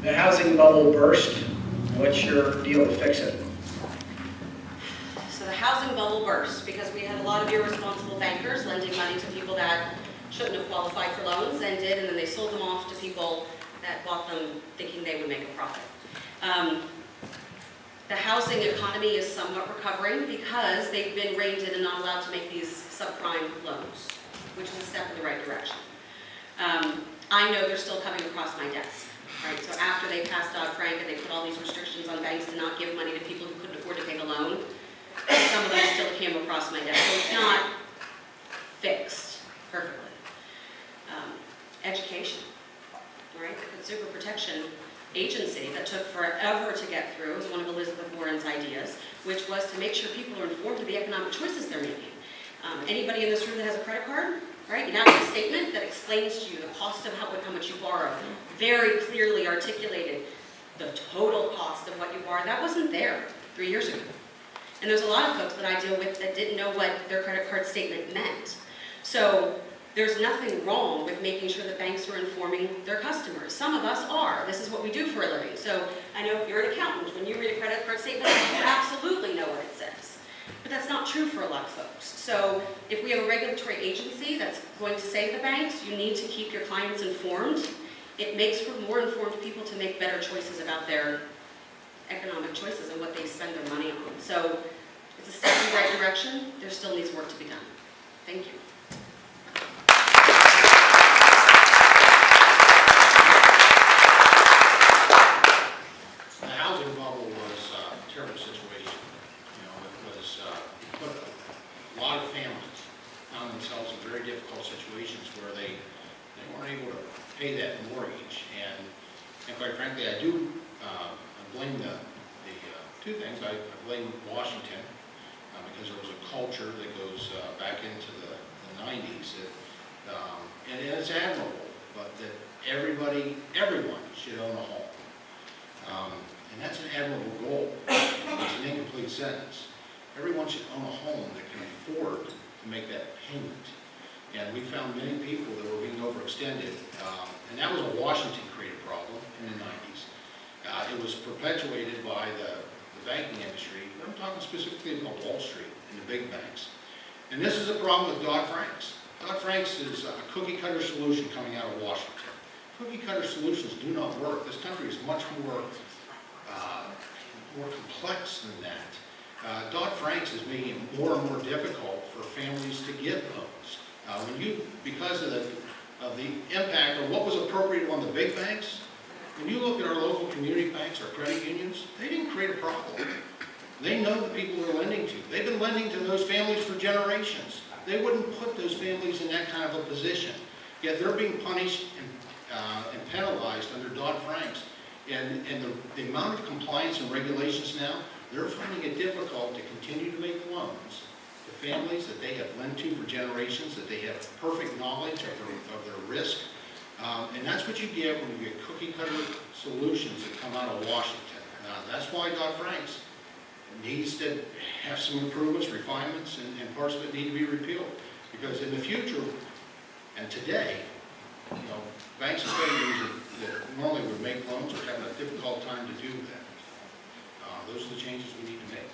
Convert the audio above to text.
The housing bubble burst. What's your deal to fix it? So the housing bubble burst because we had a lot of irresponsible bankers lending money to people that shouldn't have qualified for loans and did, and then they sold them off to people that bought them thinking they would make a profit. The housing economy is somewhat recovering because they've been reined in and not allowed to make these subprime loans, which is a step in the right direction. I know they're still coming across my desk, right? So after they passed Dodd-Frank and they put all these restrictions on banks to not give money to people who couldn't afford to take a loan, some of those still came across my desk. So it's not fixed perfectly. Education, right? The Consumer Protection Agency that took forever to get through was one of Elizabeth Warren's ideas, which was to make sure people are informed of the economic choices they're making. Anybody in this room that has a credit card, right? You now get a statement that explains to you the cost of how much you borrow, very clearly articulated the total cost of what you borrowed. That wasn't there 3 years ago. And there's a lot of folks that I deal with that didn't know what their credit card statement meant. So there's nothing wrong with making sure that banks are informing their customers. Some of us are. This is what we do for a living. So I know if you're an accountant, when you read a credit card statement, you absolutely know what it says. But that's not true for a lot of folks. So if we have a regulatory agency that's going to say to the banks, you need to keep your clients informed, it makes for more informed people to make better choices about their economic choices and what they spend their money on. So it's a step in the right direction. There still needs work to be done. Thank you. The housing bubble was a terrible situation. You know, it was put a lot of families found themselves in very difficult situations where they weren't able to pay that mortgage. And quite frankly, I do blame the two things. I blame Washington because there was a culture that goes back into the 90s and it's admirable, but that everyone should own a home. And that's an admirable goal. It's an incomplete sentence. Everyone should own a home that can afford to make that payment. And we found many people that were being overextended. And that was a Washington-created problem in the 90s. It was perpetuated by the banking industry. I'm talking specifically about Wall Street and the big banks. And this is a problem with Dodd-Frank's. Dodd-Frank's is a cookie-cutter solution coming out of Washington. Cookie-cutter solutions do not work. This country is much more complex than that. Dodd-Frank's is making it more and more difficult for families to get loans. Because of the impact of what was appropriated on the big banks, when you look at our local community banks, our credit unions, they didn't create a problem. They know the people they're lending to. They've been lending to those families for generations. They wouldn't put those families in that kind of a position. Yet they're being punished and penalized under Dodd-Frank's. And the amount of compliance and regulations now, they're finding it difficult to continue to make loans to families that they have lent to for generations, that they have perfect knowledge of their risk. And that's what you get when you get cookie-cutter solutions that come out of Washington. That's why Dodd-Frank's needs to have some improvements, refinements, and parts of it need to be repealed. Because in the future, and today, banks and credit unions that normally would make loans are having a difficult time to do that. Those are the changes we need to make.